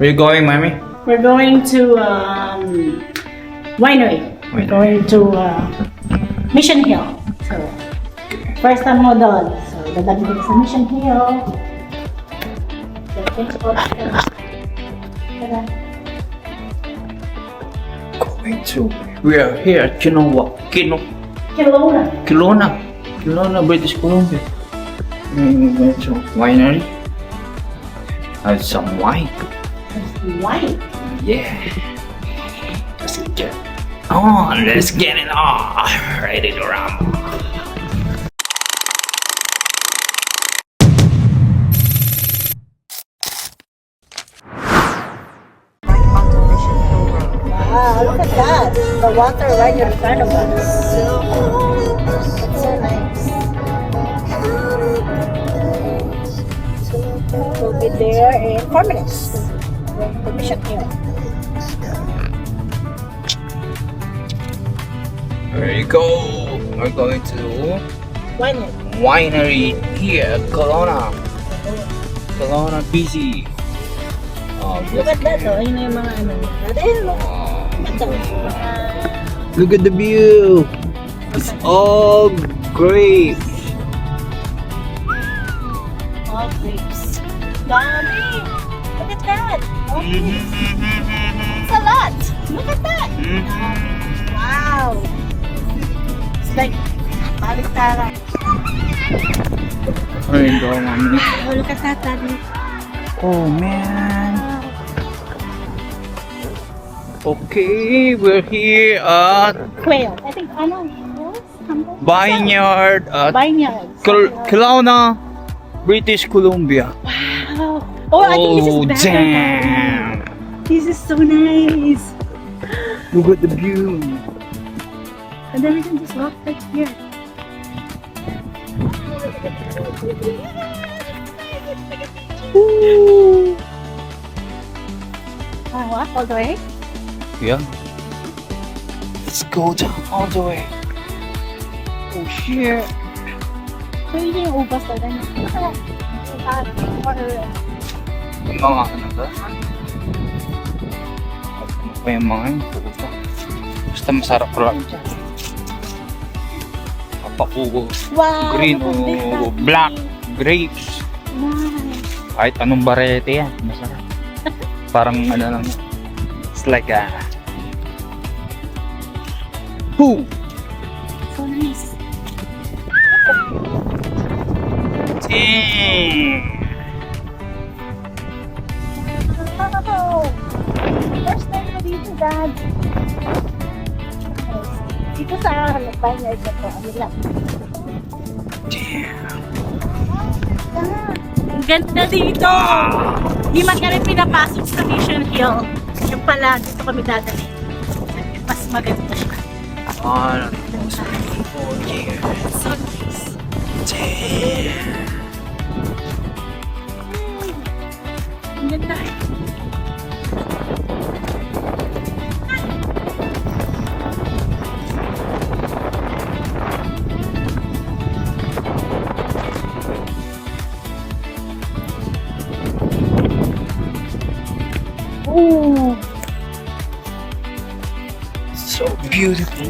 Where you going, mommy? We're going to winery. We're going to Mission Hill. So, first time mo doon. So, dadali ko sa Mission Hill. So, thanks for Tara. Going to. We are here at Kelowna. Kelowna, British Columbia. We're going to winery. Have some wine. Wine. Yeah. Let's get on. Let's get it on. Ready to rumble. Wow, look at that. The water right in front of us. It's so nice. We'll be there in 4 minutes. The Mission Hill. There you go. We're going to Winery. winery here, Kelowna, BC. Look at that, oh. Yun na yung mga ano. Dahil, look. Ito, mga... Look at the view. It's all grapes. All grapes. Dami! Look at that! Oh, it's a lot! Look at that! Wow! It's like, baliktaran. There you go, mommy. Oh, look at that, Daddy. Oh man. Okay, we're here at Quail. I think, ano, Vineyard at Vineyard. Kelowna, British Columbia. Wow! Oh, I think this is better. Damn! This is so nice. Look at the view. And then we can just walk right here. Ooh. What? All the way? Yeah. Let's go down all the way. Oh shit. So yun yung ubas na rin. Mga ano ba? Ano pa yung mga yun? Puta. Basta masarap lang dyan. Papakugo. Wow! Green look at this, o Daddy. black grapes. Nice. Kahit anong variety yan. Masarap. Parang ano lang. It's like a... Who? So nice. Dang! Wow! First time ko dito, Dad. Dito sa halapan niya ito po. Ano lang. Damn! Ang ganda dito! Di man kami pinapasok sa Mission Hill. Yung pala, dito kami dadali. Mas maganda siya. On those people here. So nice. Damn! Ang ganda. Ooh. So beautiful.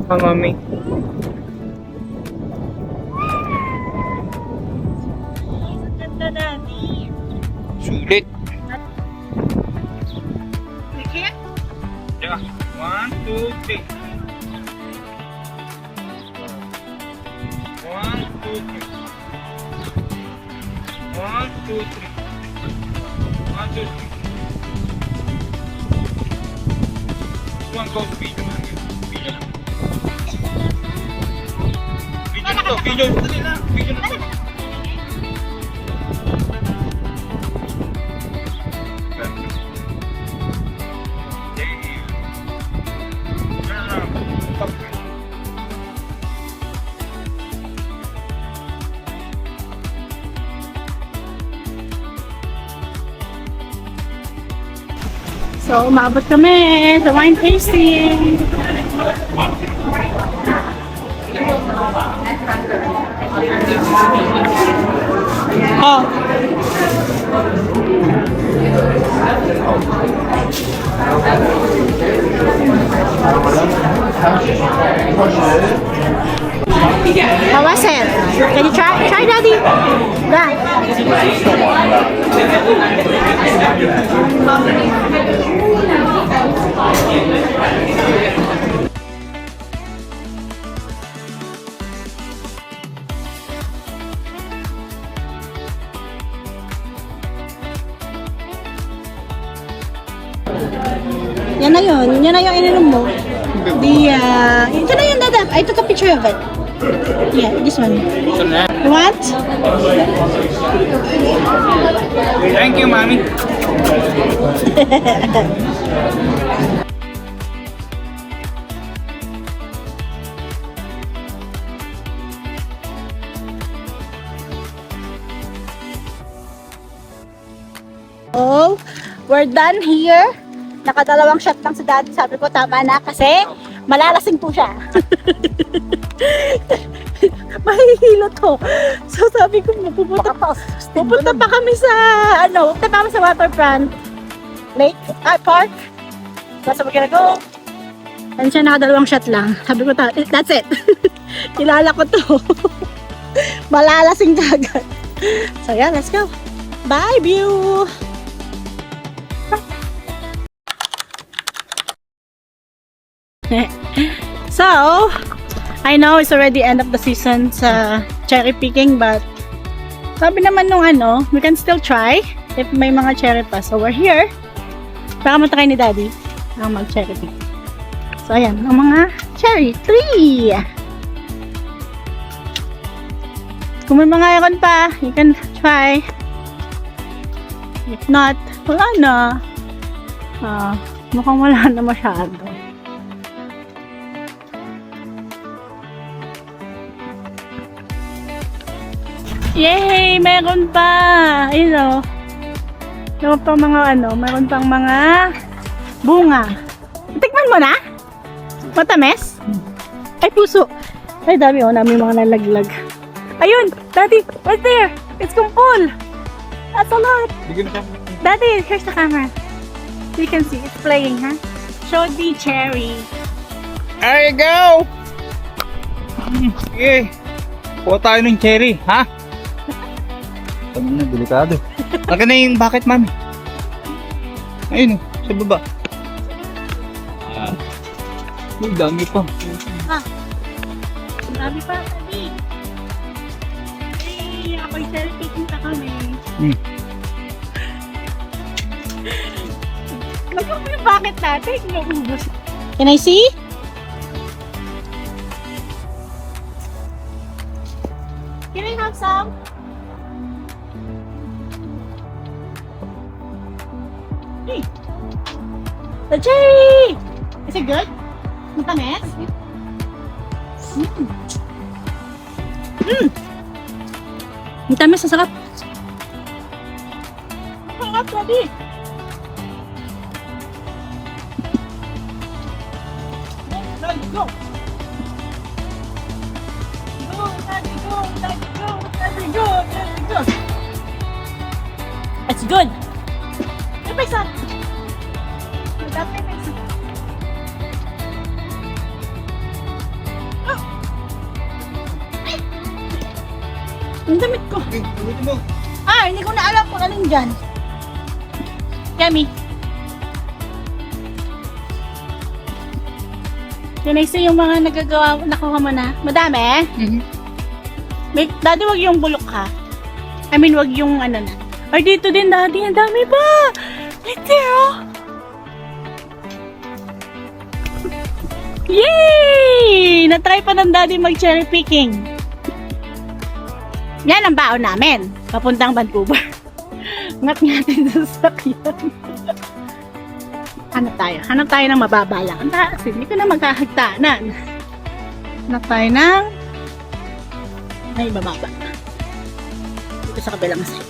Hi, mommy. Ang ganda, Daddy. Sulit. Okay? Yeah. 1, 2, 3. 1, 2, 3. 1, 2, 3. 1, 2, 3. One goes video. Video na to. Video na nila. Video na to. So, umabot kami sa wine tasting. Oh. How was it? Can you try? Try, Daddy. Yan na yun. Yan na yung ininom mo. Ito na yun, Dada. I took a picture of it. Yeah, this one. You want? Thank you, Mommy. Oh, we're done here. Nakadalawang shot lang si Daddy. Sabi ko, tama na kasi malalasing po siya. Mahihilo to. So sabi ko, pupunta pa kami sa, pupunta pa kami sa waterfront. Lake, park. So we're gonna go. And siya nakadalawang shot lang. Sabi ko, that's it. Kilala ko to. Malalasing ka agad. So yeah, let's go. Bye, view! So, I know it's already end of the season sa cherry picking, but sabi naman nung we can still try if may mga cherry pa. So, we're here. Baka matry ni Daddy ang mag-cherry pick. So, ayan, ang mga cherry tree. Kung may mga ayon pa, you can try. If not, wala na. Mukhang wala na masyado. Yay! Meron pa! Ayun o. Meron pang mga meron pang mga bunga. Tikman mo na? Matamis? Ay, puso. Ay, dami dami mga nalaglag. Ayun! Daddy! Right there! It's kumpul! That's a lot! Daddy, here's the camera. You can see, it's playing, huh? Show the cherry. There you go! Sige. Kuha tayo ng cherry, ha? Tama na, delikado. Laka na yung bucket, Mami. Ayun, sa baba. Uy, dami pa. Dami pa, Daddy. Hey, ako'y cherry picking ka kami. Lagyan mo yung bucket natin, naubos. Can I see? Can I have some? Hey! The cherry! Is it good? Matamis? Matamis, ang sarap. Ang sarap, Daddy. Daddy, go! Go, Daddy, go! Daddy, go! Daddy, go! Daddy, go! It's good! May pa isa! May pa isa! Ang damit ko. Hindi ko na alam kung alin dyan. Yummy. Can I see yung mga nagagawa, nakuha mo na? Madami? Daddy, wag yung bulok ha. I mean, wag yung na. Ay, dito din, Daddy. Ang dami pa. Right there, oh. Yay! Na-try pa ng Daddy mag-cherry picking. Yan ang baon namin. Papuntang Vancouver. Ngat natin sa sakyan. Hanap tayo ng mababa lang. Ang taas, hindi ko na maghahagtanan. Hanap tayo ng may bababa. Dito sa kabilang side.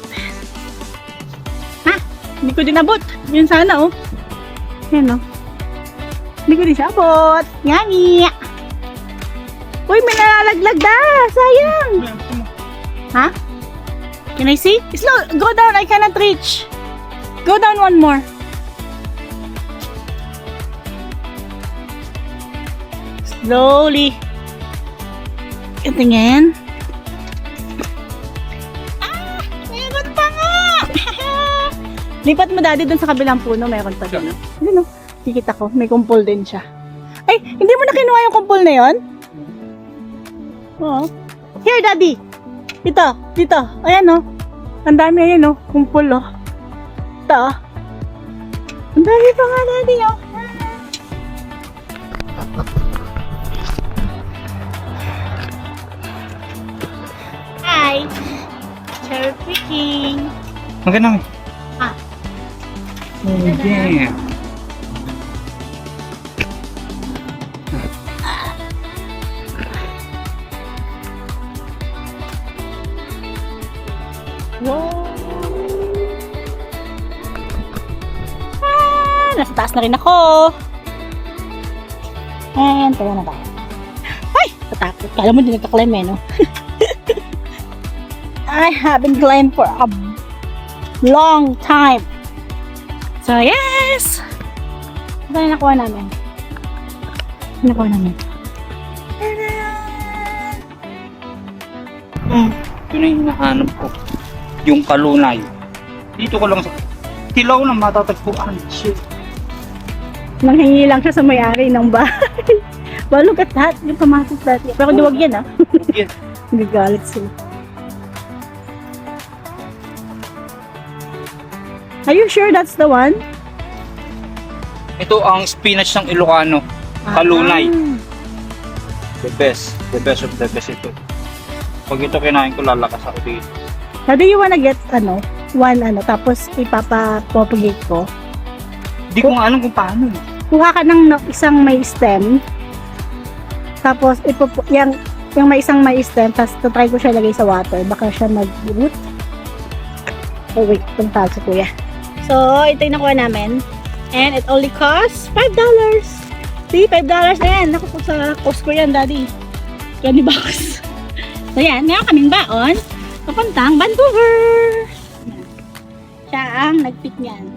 Ha? Hindi ko din abot. Yun sana, oh. Yan, oh. Hindi ko din siya abot. Ngani! Uy, may nalalaglag na! Sayang! Ha? Can I see? Slow. Go down. I cannot reach. Go down one more. Slowly. Tingin. Ah! Meron pa nga! Lipat mo daddy dun sa kabilang puno. Meron pa dun. Ano? Kikita ko. May kumpol din siya. Ay! Hindi mo na kinuha yung kumpol na yon? Oo. Here, daddy. Dito. Dito. Ayan o. Ang dami ayan o. Kumpol o. Ito o. Ang dami pa nga daddy o. Hi. Cherry picking. Maganda mo. Ah. Oh, yeah. Wow. Ah, nasa taas na rin ako. And, tayo na tayo. Ay! Tatakot. Kala mo din nagka-climb eh, no? I haven't climbed for a long time. So, yes! Ito na nakuha namin. Nakuha namin. Ito na yung hinahanap ko. Yung kalunay. Dito ko lang sa Tilaw na matatagpuan. Shit. Nanghingi lang siya sa may-ari ng bahay. Well, look at that. Yung pumasok dati. Pero duwag yan, ah. Yes. Nagagalit sila. Are you sure that's the one? Ito ang spinach ng Ilocano. Kalunay. The best. The best of the best ito. Pag ito kinain ko, lalakas ako dito. Daddy, you wanna get, tapos ipapapropagate ko? Hindi ko nga alam kung paano. Kuha ka ng isang may stem. Tapos, yung may isang may stem, tapos try ko siya lagay sa water. Baka siya mag-root. Oh, wait. Tuntag sa kuya. So, ito yung nakuha namin. And it only costs $5. See, $5 na yan. Naku po sa Costco yan, daddy. 20 bucks. So, yan. Meron kaming baon. Papuntang Vancouver. Siya ang nag-pick niyan.